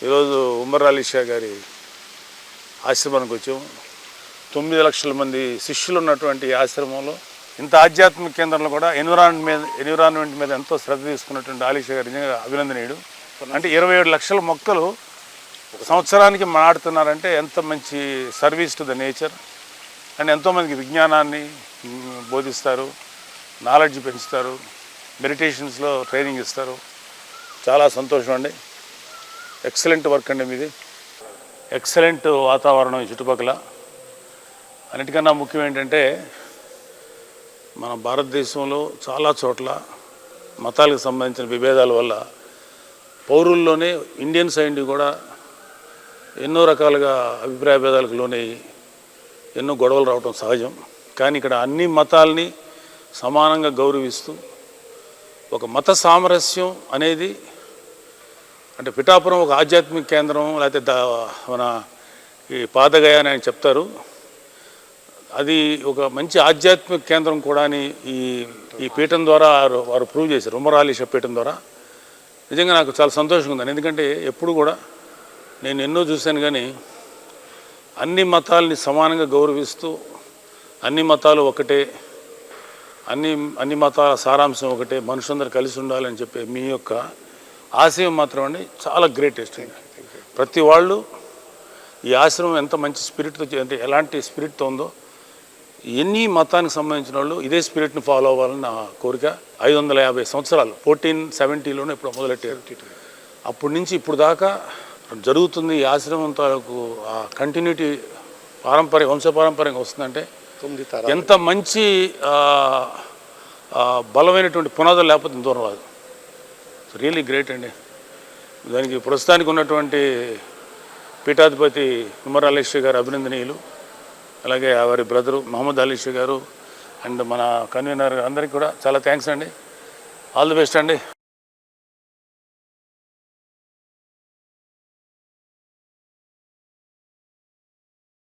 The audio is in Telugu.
ఈరోజు ఉమర్ అలీ షా గారి ఆశ్రమానికి వచ్చాము. 9 లక్షల మంది శిష్యులు ఉన్నటువంటి ఈ ఆశ్రమంలో ఇంత ఆధ్యాత్మిక కేంద్రంలో కూడా ఎన్విరాన్మెంట్ మీద ఎంతో శ్రద్ధ తీసుకున్నటువంటి అలీ షా గారు నిజంగా అభినందనీయుడు. అంటే 27 లక్షల మొక్కలు సంవత్సరానికి నాటుతున్నారంటే ఎంత మంచి service to the nature. And ఎంతోమందికి విజ్ఞానాన్ని బోధిస్తారు, నాలెడ్జ్ పెంచుతారు, మెడిటేషన్స్లో ట్రైనింగ్ ఇస్తారు. చాలా సంతోషం అండి. ఎక్సలెంట్ వర్క్ అండి మీది. ఎక్సలెంట్ వాతావరణం చుట్టుపక్కల. అన్నిటికన్నా ముఖ్యం ఏంటంటే మన భారతదేశంలో చాలా చోట్ల మతాలకు సంబంధించిన విభేదాల వల్ల పౌరుల్లోనే ఇండియన్ సైడ్ కూడా ఎన్నో రకాలుగా అభిప్రాయ భేదాలకు లోనయ్యి ఎన్నో గొడవలు రావటం సహజం. కానీ ఇక్కడ అన్ని మతాల్ని సమానంగా గౌరవిస్తూ ఒక మత సామరస్యం అనేది, అంటే పిఠాపురం ఒక ఆధ్యాత్మిక కేంద్రం, లేకపోతే మన ఈ పాదగయ అని ఆయన చెప్తారు, అది ఒక మంచి ఆధ్యాత్మిక కేంద్రం కూడా అని ఈ పీఠం ద్వారా వారు ప్రూవ్ చేశారు. ఉమర్ అలీ షా పీఠం ద్వారా. నిజంగా నాకు చాలా సంతోషంగా ఉందండి. ఎందుకంటే ఎప్పుడు కూడా నేను ఎన్నో చూశాను, కానీ అన్ని మతాలని సమానంగా గౌరవిస్తూ అన్ని మతాలు ఒకటే, అన్ని మతాల సారాంశం ఒకటే, మనుషులందరూ కలిసి ఉండాలని చెప్పే మీ యొక్క ఆశయం మాత్రం అండి చాలా గ్రేటెస్ట్. ప్రతి వాళ్ళు ఈ ఆశ్రమం ఎంత మంచి స్పిరిట్తో, అంటే ఎలాంటి స్పిరిట్తో ఉందో, ఎన్ని మతానికి సంబంధించిన వాళ్ళు ఇదే స్పిరిట్ని ఫాలో అవ్వాలని నా కోరిక. 550 సంవత్సరాలు 1470లోనే ఇప్పుడు మొదలెట్టారు. అప్పటి నుంచి ఇప్పుడు దాకా జరుగుతుంది. ఈ ఆశ్రమం తాలూకు ఆ కంటిన్యూటీ వంశపారంపర్యంగా వస్తుందంటే ఎంత మంచి బలమైనటువంటి పునాదులు లేకపోతే దూరం రాదు. రియలీ గ్రేట్ అండి. దానికి ప్రస్తుతానికి ఉన్నటువంటి పీఠాధిపతి ఉమర్ అలీ షా గారు అభినందనీయులు. అలాగే వారి బ్రదరు మహమ్మద్ అలీ షా గారు అండ్ మన కన్వీనర్ అందరికీ కూడా చాలా థ్యాంక్స్ అండి. ఆల్ ది బెస్ట్ అండి.